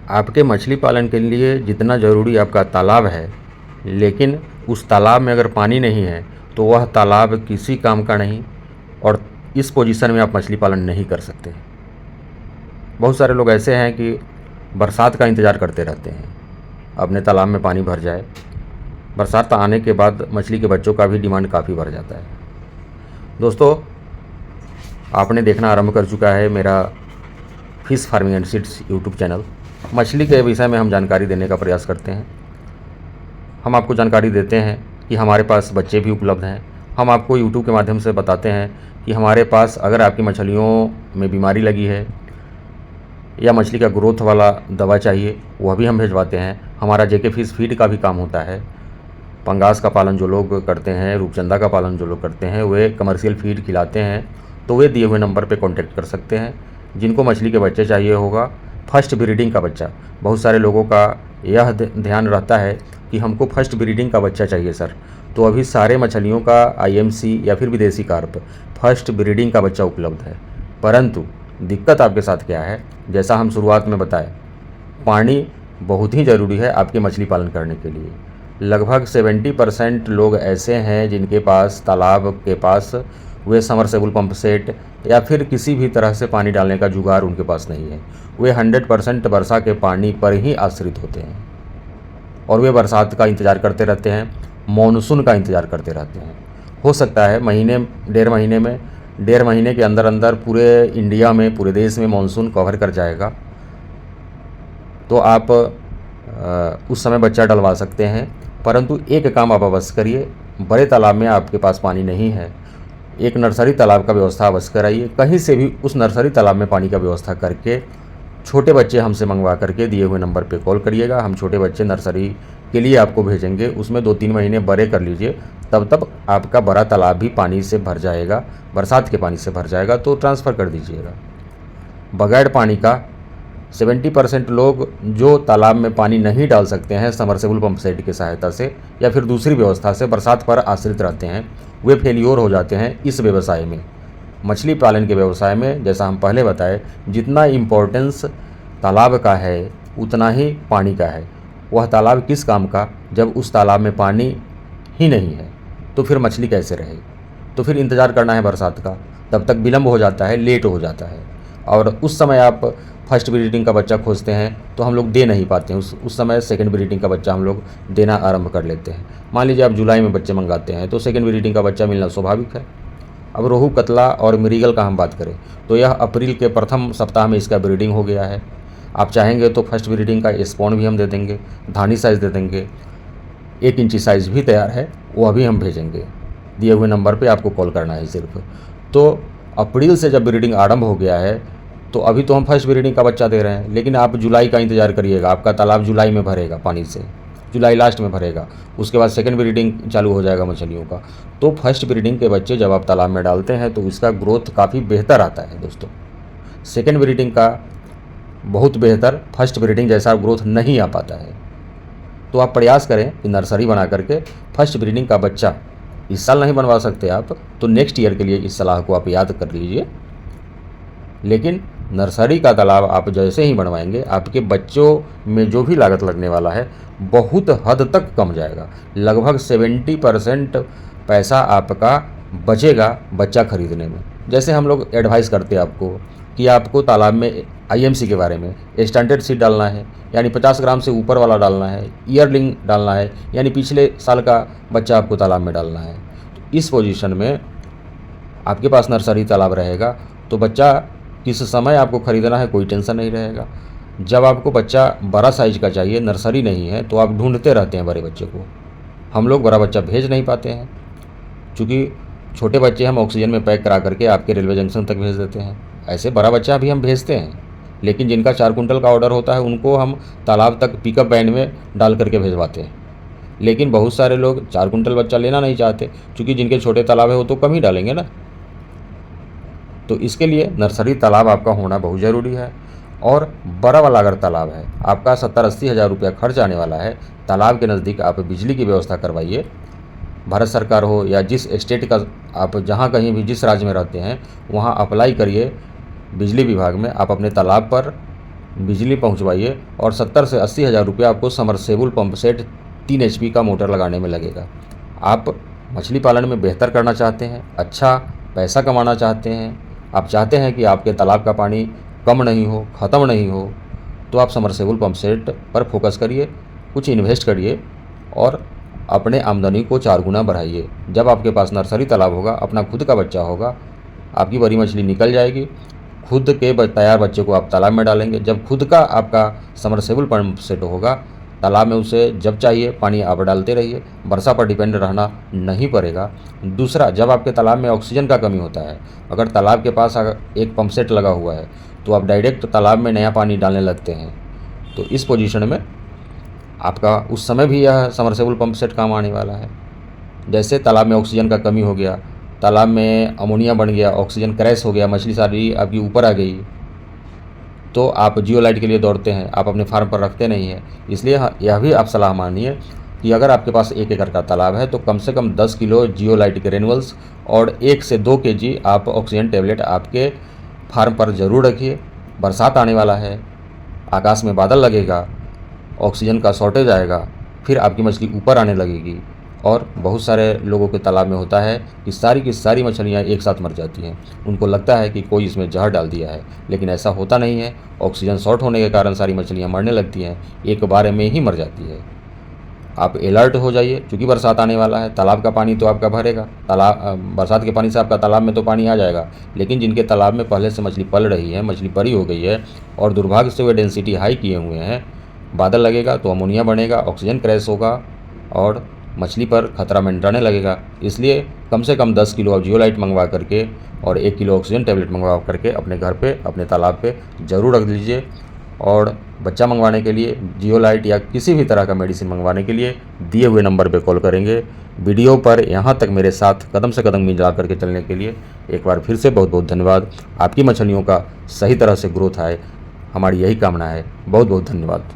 आपके मछली पालन के लिए जितना ज़रूरी आपका तालाब है, लेकिन उस तालाब में अगर पानी नहीं है तो वह तालाब किसी काम का नहीं, और इस पोजीशन में आप मछली पालन नहीं कर सकते। बहुत सारे लोग ऐसे हैं कि बरसात का इंतज़ार करते रहते हैं, अपने तालाब में पानी भर जाए। बरसात आने के बाद मछली के बच्चों का भी डिमांड काफ़ी बढ़ जाता है। दोस्तों, आपने देखना आरंभ कर चुका है मेरा fish farming and seeds YouTube channel. मछली के विषय में हम जानकारी देने का प्रयास करते हैं। हम आपको जानकारी देते हैं कि हमारे पास बच्चे भी उपलब्ध हैं। हम आपको यूट्यूब के माध्यम से बताते हैं कि हमारे पास अगर आपकी मछलियों में बीमारी लगी है या मछली का ग्रोथ वाला दवा चाहिए, वह भी हम भिजवाते हैं। हमारा जेके फिश फीड का भी काम होता है। पंगास का पालन जो लोग करते हैं, रूपचंदा का पालन जो लोग करते हैं, वे कमर्शियल फीड खिलाते हैं, तो वे दिए हुए नंबर पे कांटेक्ट कर सकते हैं। जिनको मछली के बच्चे चाहिए होगा, फर्स्ट ब्रीडिंग का बच्चा, बहुत सारे लोगों का यह ध्यान रहता है कि हमको फर्स्ट ब्रीडिंग का बच्चा चाहिए सर, तो अभी सारे मछलियों का आईएमसी या फिर विदेशी कार्प फर्स्ट ब्रीडिंग का बच्चा उपलब्ध है। परंतु दिक्कत आपके साथ क्या है, जैसा हम शुरुआत में बताएं, पानी बहुत ही ज़रूरी है आपके मछली पालन करने के लिए। लगभग 70% लोग ऐसे हैं जिनके पास तालाब के पास वे समरसेबल पंप सेट या फिर किसी भी तरह से पानी डालने का जुगाड़ उनके पास नहीं है। वे 100% वर्षा के पानी पर ही आश्रित होते हैं और वे बरसात का इंतज़ार करते रहते हैं, मॉनसून का इंतज़ार करते रहते हैं। हो सकता है डेढ़ महीने के अंदर अंदर पूरे इंडिया में, पूरे देश में मॉनसून कवर कर जाएगा, तो आप उस समय बच्चा डलवा सकते हैं। परंतु एक काम आप अवश्य करिए, बड़े तालाब में आपके पास पानी नहीं है, एक नर्सरी तालाब का व्यवस्था अवश्य कराइए। कहीं से भी उस नर्सरी तालाब में पानी का व्यवस्था करके छोटे बच्चे हमसे मंगवा करके दिए हुए नंबर पे कॉल करिएगा। हम छोटे बच्चे नर्सरी के लिए आपको भेजेंगे, उसमें 2-3 महीने बड़े कर लीजिए, तब आपका बड़ा तालाब भी पानी से भर जाएगा, बरसात के पानी से भर जाएगा, तो ट्रांसफ़र कर दीजिएगा। बगैर पानी का 70% लोग जो तालाब में पानी नहीं डाल सकते हैं समरसेबल पंप सेट की सहायता से या फिर दूसरी व्यवस्था से बरसात पर आश्रित रहते हैं, वे फेलियोर हो जाते हैं इस व्यवसाय में। मछली पालन के व्यवसाय में, जैसा हम पहले बताए, जितना इम्पोर्टेंस तालाब का है उतना ही पानी का है। वह तालाब किस काम का, जब उस तालाब में पानी ही नहीं है तो फिर मछली कैसे रहे। तो फिर इंतज़ार करना है बरसात का, तब तक विलम्ब हो जाता है, लेट हो जाता है, और उस समय आप फर्स्ट ब्रीडिंग का बच्चा खोजते हैं तो हम लोग दे नहीं पाते हैं। उस समय सेकंड ब्रीडिंग का बच्चा हम लोग देना आरंभ कर लेते हैं। मान लीजिए आप जुलाई में बच्चे मंगाते हैं तो सेकंड ब्रीडिंग का बच्चा मिलना स्वाभाविक है। अब रोहू, कतला और मृगल का हम बात करें तो यह अप्रैल के प्रथम सप्ताह में इसका ब्रीडिंग हो गया है। आप चाहेंगे तो फर्स्ट ब्रीडिंग का स्पॉन भी हम दे देंगे, धानी साइज़ दे देंगे, 1 इंची साइज़ भी तैयार है, वह भी हम भेजेंगे। दिए हुए नंबर पर आपको कॉल करना है सिर्फ। तो अप्रैल से जब ब्रीडिंग आरंभ हो गया है तो अभी तो हम फर्स्ट ब्रीडिंग का बच्चा दे रहे हैं, लेकिन आप जुलाई का इंतज़ार करिएगा। आपका तालाब जुलाई में भरेगा पानी से, जुलाई लास्ट में भरेगा, उसके बाद सेकंड ब्रीडिंग चालू हो जाएगा मछलियों का। तो फर्स्ट ब्रीडिंग के बच्चे जब आप तालाब में डालते हैं तो इसका ग्रोथ काफ़ी बेहतर आता है दोस्तों। सेकंड ब्रीडिंग का बहुत बेहतर, फर्स्ट ब्रीडिंग जैसा ग्रोथ नहीं आ पाता है। तो आप प्रयास करें कि नर्सरी बना करके फर्स्ट ब्रीडिंग का बच्चा, इस साल नहीं बनवा सकते आप तो नेक्स्ट ईयर के लिए इस सलाह को आप याद कर लीजिए। लेकिन नर्सरी का तालाब आप जैसे ही बनवाएंगे, आपके बच्चों में जो भी लागत लगने वाला है बहुत हद तक कम जाएगा। लगभग 70% पैसा आपका बचेगा बच्चा खरीदने में। जैसे हम लोग एडवाइस करते हैं आपको कि आपको तालाब में आईएमसी के बारे में, स्टैंडर्ड सीड डालना है यानी 50 ग्राम से ऊपर वाला डालना है, ईयरलिंग डालना है यानी पिछले साल का बच्चा आपको तालाब में डालना है। तो इस पोजीशन में आपके पास नर्सरी तालाब रहेगा तो बच्चा किस समय आपको ख़रीदना है कोई टेंशन नहीं रहेगा। जब आपको बच्चा बड़ा साइज़ का चाहिए, नर्सरी नहीं है, तो आप ढूंढते रहते हैं बड़े बच्चे को। हम लोग बड़ा बच्चा भेज नहीं पाते हैं क्योंकि छोटे बच्चे हम ऑक्सीजन में पैक करा करके आपके रेलवे जंक्शन तक भेज देते हैं। ऐसे बड़ा बच्चा भी हम भेजते हैं, लेकिन जिनका 4 कुंटल का ऑर्डर होता है उनको हम तालाब तक पिकअप वैन में डाल करके भेजवाते हैं। लेकिन बहुत सारे लोग 4 कुंटल बच्चा लेना नहीं चाहते, क्योंकि जिनके छोटे तालाब है वो तो कम ही डालेंगे ना। तो इसके लिए नर्सरी तालाब आपका होना बहुत ज़रूरी है। और बड़ा वाला अगर तालाब है, आपका 70-80 हज़ार रुपया खर्च आने वाला है, तालाब के नज़दीक आप बिजली की व्यवस्था करवाइए। भारत सरकार हो या जिस स्टेट का आप जहाँ कहीं भी जिस राज्य में रहते हैं वहाँ अप्लाई करिए बिजली विभाग में। आप अपने तालाब पर बिजली पहुंचवाइए और 70 से 80 हज़ार रुपया आपको समरसेबुल पंप सेट 3 HP का मोटर लगाने में लगेगा। आप मछली पालन में बेहतर करना चाहते हैं, अच्छा पैसा कमाना चाहते हैं, आप चाहते हैं कि आपके तालाब का पानी कम नहीं हो, ख़त्म नहीं हो, तो आप समरसेबुल पंप सेट पर फोकस करिए, कुछ इन्वेस्ट करिए और अपने आमदनी को 4 गुना बढ़ाइए। जब आपके पास नर्सरी तालाब होगा, अपना खुद का बच्चा होगा, आपकी बड़ी मछली निकल जाएगी, खुद के तैयार बच्चे को आप तालाब में डालेंगे। जब खुद का आपका समरसेबुल पंप सेट होगा, तालाब में उसे जब चाहिए पानी आप डालते रहिए, वर्षा पर डिपेंड रहना नहीं पड़ेगा। दूसरा, जब आपके तालाब में ऑक्सीजन का कमी होता है, अगर तालाब के पास अगर एक पंप सेट लगा हुआ है तो आप डायरेक्ट तालाब में नया पानी डालने लगते हैं, तो इस पोजीशन में आपका उस समय भी यह समरसेबुल पंप सेट काम आने वाला है। जैसे तालाब में ऑक्सीजन का कमी हो गया, तालाब में अमोनिया बन गया, ऑक्सीजन क्रैश हो गया, मछली सारी आपकी ऊपर आ गई, तो आप जियोलाइट के लिए दौड़ते हैं, आप अपने फार्म पर रखते नहीं हैं। इसलिए यह भी आप सलाह मानिए कि अगर आपके पास 1 एकड़ का तालाब है तो कम से कम 10 किलो जियोलाइट के ग्रेनुअल्स और 1 से 2 kg आप ऑक्सीजन टेबलेट आपके फार्म पर ज़रूर रखिए। बरसात आने वाला है, आकाश में बादल लगेगा, ऑक्सीजन का शॉर्टेज आएगा, फिर आपकी मछली ऊपर आने लगेगी। और बहुत सारे लोगों के तालाब में होता है कि सारी की सारी मछलियाँ एक साथ मर जाती हैं। उनको लगता है कि कोई इसमें जहर डाल दिया है, लेकिन ऐसा होता नहीं है। ऑक्सीजन शॉर्ट होने के कारण सारी मछलियाँ मरने लगती हैं, एक बार में ही मर जाती है। आप अलर्ट हो जाइए, क्योंकि बरसात आने वाला है। तालाब का पानी तो आपका भरेगा, बरसात के पानी से आपका तालाब में तो पानी आ जाएगा, लेकिन जिनके तालाब में पहले से मछली पल रही है, मछली बड़ी हो गई है और दुर्भाग्य से वे डेंसिटी हाई किए हुए हैं, बादल लगेगा तो अमोनिया बनेगा, ऑक्सीजन क्रैश होगा और मछली पर खतरा मंडराने लगेगा। इसलिए कम से कम 10 किलो आप जियोलाइट मंगवा करके और 1 किलो ऑक्सीजन टेबलेट मंगवा करके अपने घर पे, अपने तालाब पे ज़रूर रख लीजिए। और बच्चा मंगवाने के लिए, जियोलाइट या किसी भी तरह का मेडिसिन मंगवाने के लिए दिए हुए नंबर पे कॉल करेंगे। वीडियो पर यहाँ तक मेरे साथ कदम से कदम मिला करके चलने के लिए एक बार फिर से बहुत बहुत धन्यवाद। आपकी मछलियों का सही तरह से ग्रोथ आए, हमारी यही कामना है। बहुत बहुत धन्यवाद।